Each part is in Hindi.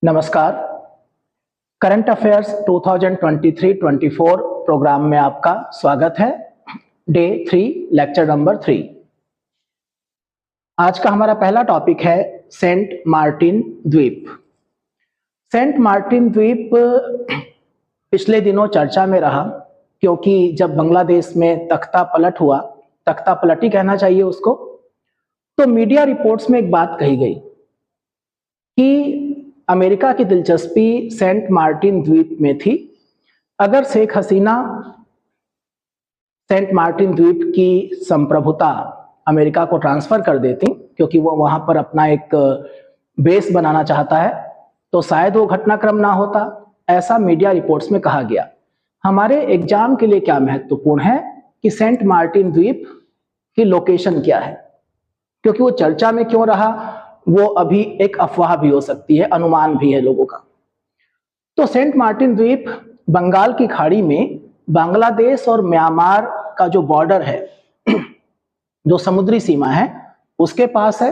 नमस्कार। करंट अफेयर्स 2023-24 प्रोग्राम में आपका स्वागत है। Day 3 lecture number 3। आज का हमारा पहला टॉपिक है सेंट मार्टिन द्वीप। सेंट मार्टिन द्वीप पिछले दिनों चर्चा में रहा क्योंकि जब बांग्लादेश में तख्ता पलट हुआ, तख्ता पलटी कहना चाहिए उसको, तो मीडिया रिपोर्ट्स में एक बात कही गई कि अमेरिका की दिलचस्पी सेंट मार्टिन द्वीप में थी। अगर शेख हसीना सेंट मार्टिन द्वीप की संप्रभुता अमेरिका को ट्रांसफर कर देती, क्योंकि वो वहां पर अपना एक बेस बनाना चाहता है, तो शायद वो घटनाक्रम ना होता, ऐसा मीडिया रिपोर्ट्स में कहा गया। हमारे एग्जाम के लिए क्या महत्वपूर्ण है कि सेंट मार्टिन द्वीप की लोकेशन क्या है, क्योंकि वो चर्चा में क्यों रहा वो अभी एक अफवाह भी हो सकती है, अनुमान भी है लोगों का। तो सेंट मार्टिन द्वीप बंगाल की खाड़ी में बांग्लादेश और म्यांमार का जो बॉर्डर है, जो समुद्री सीमा है, उसके पास है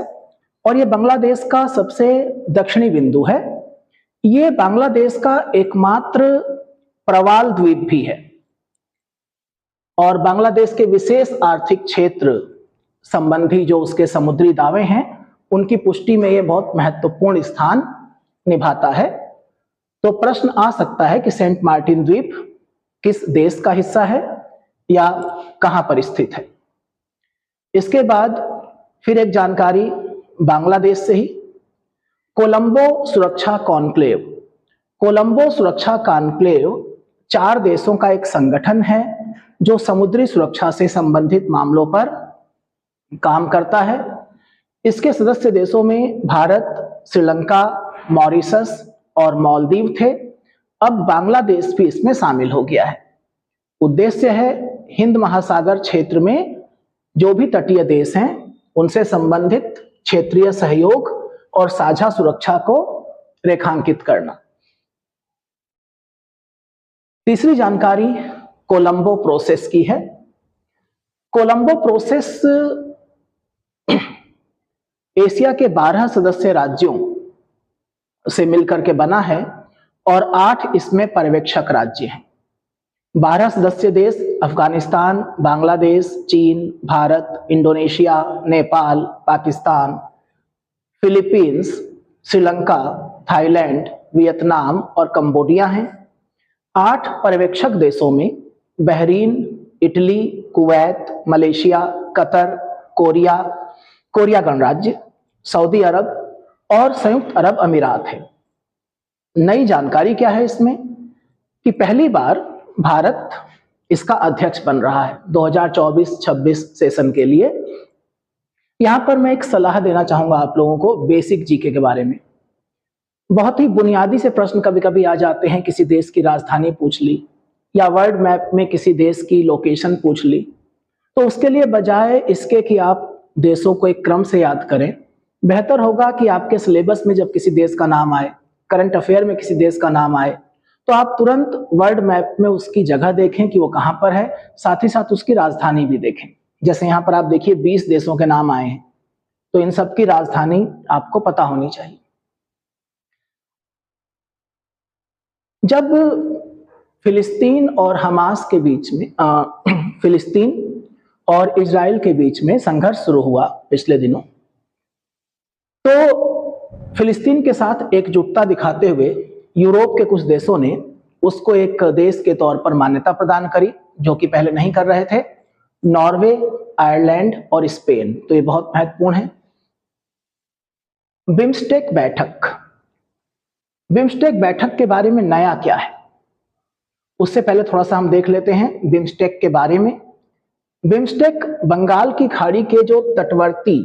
और ये बांग्लादेश का सबसे दक्षिणी बिंदु है। ये बांग्लादेश का एकमात्र प्रवाल द्वीप भी है और बांग्लादेश के विशेष आर्थिक क्षेत्र संबंधी जो उसके समुद्री दावे हैं उनकी पुष्टि में ये बहुत महत्वपूर्ण स्थान निभाता है। तो प्रश्न आ सकता है कि सेंट मार्टिन द्वीप किस देश का हिस्सा है या कहां पर स्थित है। इसके बाद फिर एक जानकारी बांग्लादेश से ही, कोलंबो सुरक्षा कॉन्क्लेव। कोलंबो सुरक्षा कॉन्क्लेव 4 देशों का एक संगठन है जो समुद्री सुरक्षा से संबंधित मामलों पर काम करता है। इसके सदस्य देशों में भारत, श्रीलंका, मॉरिशस और मालदीव थे। अब बांग्लादेश भी इसमें शामिल हो गया है। उद्देश्य है हिंद महासागर क्षेत्र में जो भी तटीय देश हैं उनसे संबंधित क्षेत्रीय सहयोग और साझा सुरक्षा को रेखांकित करना। तीसरी जानकारी कोलंबो प्रोसेस की है। कोलंबो प्रोसेस एशिया के 12 सदस्य राज्यों से मिलकर के बना है और 8 इसमें पर्यवेक्षक राज्य हैं। 12 सदस्य देश अफगानिस्तान, बांग्लादेश, चीन, Bharat, Indonesia, Nepal, Pakistan, Philippines, Sri Lanka, Thailand, Vietnam और कंबोडिया हैं। 8 पर्यवेक्षक देशों में Bahrain, Italy, Kuwait, Malaysia, Qatar, Korea गणराज्य, सऊदी अरब और संयुक्त अरब अमीरात है। नई जानकारी क्या है इसमें कि पहली बार भारत इसका अध्यक्ष बन रहा है 2024-26 सेशन के लिए। यहां पर मैं एक सलाह देना चाहूंगा आप लोगों को बेसिक जीके के बारे में। बहुत ही बुनियादी से प्रश्न कभी कभी आ जाते हैं, किसी देश की राजधानी पूछ ली या वर्ल्ड मैप में किसी देश की लोकेशन पूछ ली, तो उसके लिए बजाय इसके कि आप देशों को एक क्रम से याद करें, बेहतर होगा कि आपके सिलेबस में जब किसी देश का नाम आए, करंट अफेयर में किसी देश का नाम आए, तो आप तुरंत वर्ल्ड मैप में उसकी जगह देखें कि वो कहां पर है, साथ ही साथ उसकी राजधानी भी देखें। जैसे यहां पर आप देखिए 20 देशों के नाम आए हैं, तो इन सब की राजधानी आपको पता होनी चाहिए। जब फिलिस्तीन और हमास के बीच में फिलिस्तीन और इजराइल के बीच में संघर्ष शुरू हुआ पिछले दिनों, तो फिलिस्तीन के साथ एकजुटता दिखाते हुए यूरोप के कुछ देशों ने उसको एक देश के तौर पर मान्यता प्रदान करी, जो कि पहले नहीं कर रहे थे। नॉर्वे, आयरलैंड और स्पेन। तो ये बहुत महत्वपूर्ण है। बिम्स्टेक बैठक। बिम्स्टेक बैठक के बारे में नया क्या है, उससे पहले थोड़ा सा हम देख लेते हैं बिम्स्टेक के बारे में। बिम्स्टेक बंगाल की खाड़ी के जो तटवर्ती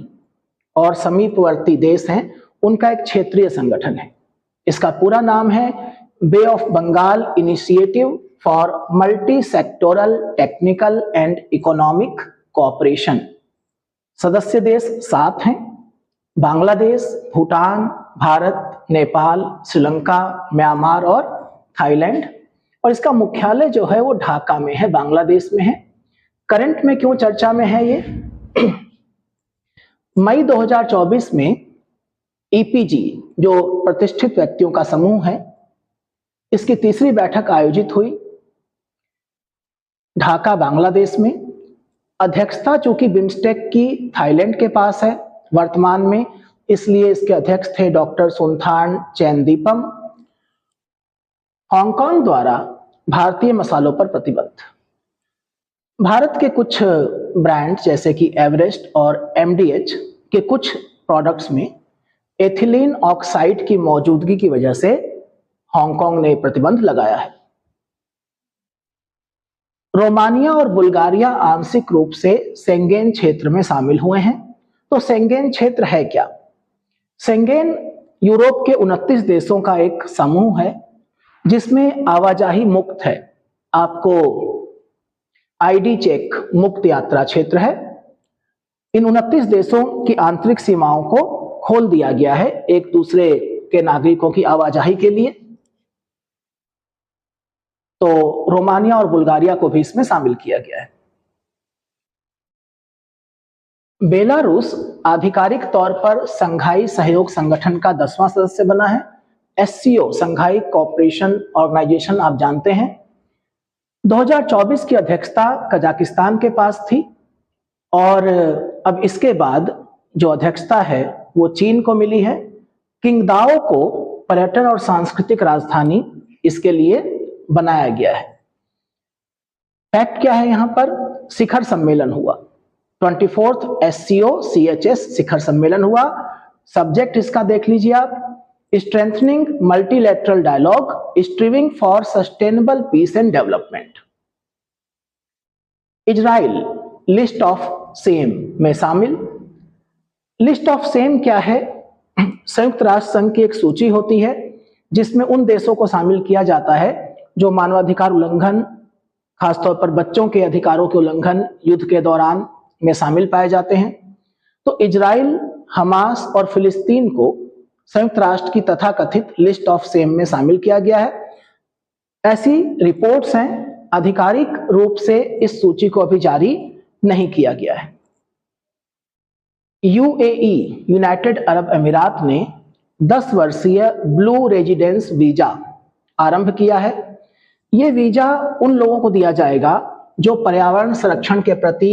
और समीपवर्ती देश हैं उनका एक क्षेत्रीय संगठन है। इसका पूरा नाम है Bay of Bengal initiative for multi sectoral technical and economic cooperation. सदस्य देश 7 हैं: बांग्लादेश, भूटान, भारत, नेपाल, श्रीलंका, म्यांमार और थाईलैंड। और इसका मुख्यालय जो है वो ढाका में है, बांग्लादेश में है। करंट में क्यों चर्चा में है ये? मई 2024 में ईपीजी जो प्रतिष्ठित व्यक्तियों का समूह है, इसकी तीसरी बैठक आयोजित हुई ढाका, बांग्लादेश में। अध्यक्षता चूंकि बिम्स्टेक की थाईलैंड के पास है वर्तमान में, इसलिए इसके अध्यक्ष थे डॉक्टर सुनथान चैनदीपम। हांगकांग द्वारा भारतीय मसालों पर प्रतिबंध। भारत के कुछ ब्रांड जैसे कि एवरेस्ट और एमडीएच के कुछ प्रोडक्ट्स में एथिलीन ऑक्साइड की मौजूदगी की वजह से हांगकांग ने प्रतिबंध लगाया है। रोमानिया और बुल्गारिया आंशिक रूप से शेंगेन क्षेत्र में शामिल हुए हैं। तो शेंगेन क्षेत्र है क्या? शेंगेन यूरोप के 29 देशों का एक समूह है जिसमें आवाजाही मुक्त है। आपको आईडी चेक मुक्त यात्रा क्षेत्र है। इन 29 देशों की आंतरिक सीमाओं को खोल दिया गया है एक दूसरे के नागरिकों की आवाजाही के लिए। तो रोमानिया और बुल्गारिया को भी इसमें शामिल किया गया है। बेलारूस आधिकारिक तौर पर संघाई सहयोग संगठन का 10वां सदस्य बना है। एससीओ संघाई कोऑपरेशन ऑर्गेनाइजेशन आप जानते हैं। 2024 की अध्यक्षता कजाकिस्तान के पास थी और अब इसके बाद जो अध्यक्षता है वो चीन को मिली है। किंगदाओ को पर्यटन और सांस्कृतिक राजधानी इसके लिए बनाया गया है। फैक्ट क्या है? यहां पर शिखर सम्मेलन हुआ, 24th एससीओ CHS शिखर सम्मेलन हुआ। सब्जेक्ट इसका देख लीजिए आप, strengthening multilateral dialogue, striving for sustainable peace and development. Israel list of same में शामिल। लिस्ट ऑफ सेम क्या है? संयुक्त राष्ट्र संघ की एक सूची होती है जिसमें उन देशों को शामिल किया जाता है जो मानवाधिकार उल्लंघन, खासतौर पर बच्चों के अधिकारों के उल्लंघन युद्ध के दौरान में शामिल पाए जाते हैं। तो इजराइल, हमास और फिलिस्तीन को संयुक्त राष्ट्र की तथाकथित लिस्ट ऑफ सेम में शामिल किया गया है। ऐसी रिपोर्ट्स हैं, आधिकारिक रूप से इस सूची को अभी जारी नहीं किया गया है। यूएई यूनाइटेड अरब अमीरात ने 10 वर्षीय ब्लू रेजिडेंस वीजा आरंभ किया है। यह वीजा उन लोगों को दिया जाएगा जो पर्यावरण संरक्षण के प्रति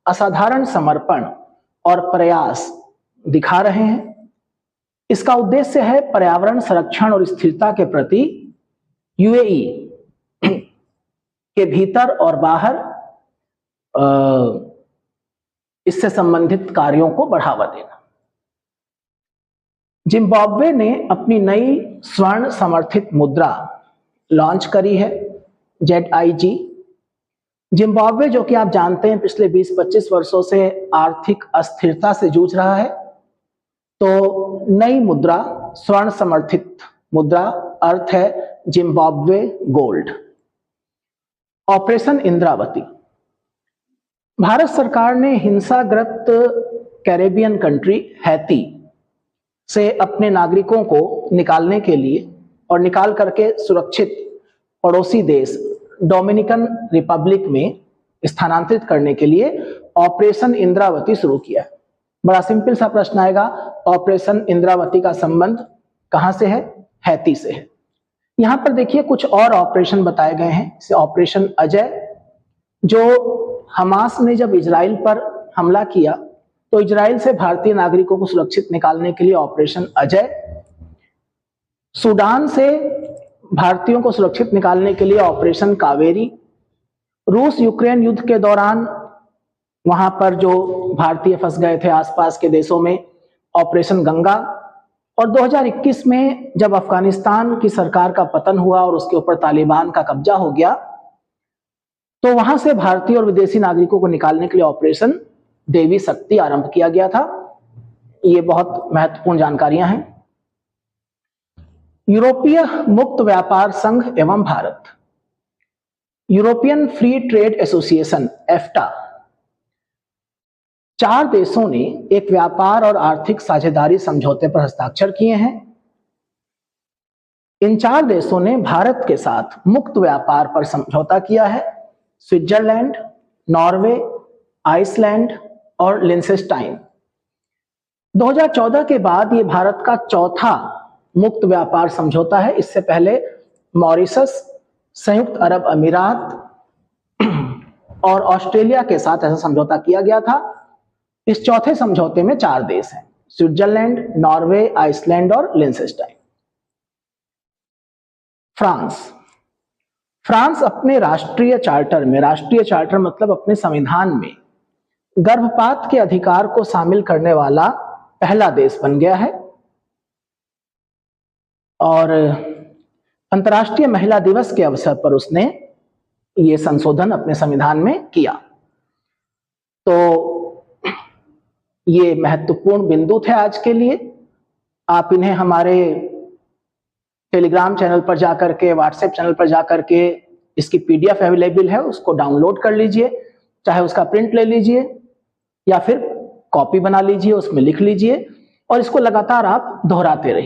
असाधारण समर्पण और प्रयास दिखा रहे हैं। इसका उद्देश्य है पर्यावरण संरक्षण और स्थिरता के प्रति यूएई के भीतर और बाहर इससे संबंधित कार्यों को बढ़ावा देना। जिम्बाब्वे ने अपनी नई स्वर्ण समर्थित मुद्रा लॉन्च करी है, ZIG। जिम्बाब्वे जो कि आप जानते हैं पिछले 20-25 वर्षों से आर्थिक अस्थिरता से जूझ रहा है, तो नई मुद्रा स्वर्ण समर्थित मुद्रा अर्थ है Zimbabwe gold. Operation Indravati. Bharat सरकार ने हिंसाग्रस्त कैरेबियन कंट्री हैती से अपने नागरिकों को निकालने के लिए और निकाल करके सुरक्षित पड़ोसी देश डोमिनिकन रिपब्लिक में स्थानांतरित करने के लिए ऑपरेशन इंद्रावती शुरू किया है। बड़ा सिंपल सा प्रश्न आएगा, ऑपरेशन इंद्रावती का संबंध कहां से है? हैती से है। यहां पर देखिए कुछ और ऑपरेशन बताए गए हैं, जैसे ऑपरेशन अजय, जो हमास ने जब इजराइल पर हमला किया तो इजराइल से भारतीय नागरिकों को सुरक्षित निकालने के लिए ऑपरेशन अजय। सूडान से भारतीयों को सुरक्षित निकालने के लिए ऑपरेशन कावेरी। रूस यूक्रेन युद्ध के दौरान वहां पर जो भारतीय फंस गए थे आसपास के देशों में, ऑपरेशन गंगा। और 2021 में जब अफगानिस्तान की सरकार का पतन हुआ और उसके ऊपर तालिबान का कब्जा हो गया, तो वहां से भारतीय और विदेशी नागरिकों को निकालने के लिए ऑपरेशन देवी शक्ति आरंभ किया गया था। ये बहुत महत्वपूर्ण जानकारियां हैं। यूरोपीय मुक्त व्यापार संघ एवं Bharat, European free trade association EFTA, 4 देशों ने एक व्यापार और आर्थिक साझेदारी समझौते पर हस्ताक्षर किए हैं। इन 4 देशों ने भारत के साथ मुक्त व्यापार पर समझौता किया है। स्विट्जरलैंड, नॉर्वे, आइसलैंड और लिंसेस्टाइन। 2014 के बाद ये भारत का चौथा मुक्त व्यापार समझौता है। इससे पहले मॉरिशस, संयुक्त अरब अमीरात और ऑस्ट्रेलिया के साथ ऐसा समझौता किया गया था। इस चौथे समझौते में 4 देश हैं, स्विट्जरलैंड, नॉर्वे, आइसलैंड और लिechtenstein। फ्रांस अपने राष्ट्रीय चार्टर में, राष्ट्रीय चार्टर मतलब अपने संविधान में, गर्भपात के अधिकार को शामिल करने वाला पहला देश बन गया है और अंतर्राष्ट्रीय महिला दिवस के अवसर पर उसने ये संशोधन अपने संविधान में किया। तो ये महत्वपूर्ण बिंदु थे आज के लिए। आप इन्हें हमारे टेलीग्राम चैनल पर जाकर के, व्हाट्सएप चैनल पर जाकर के इसकी पीडीएफ अवेलेबल है, उसको डाउनलोड कर लीजिए, चाहे उसका प्रिंट ले लीजिए या फिर कॉपी बना लीजिए, उसमें लिख लीजिए और इसको लगातार आप दोहराते रहिए।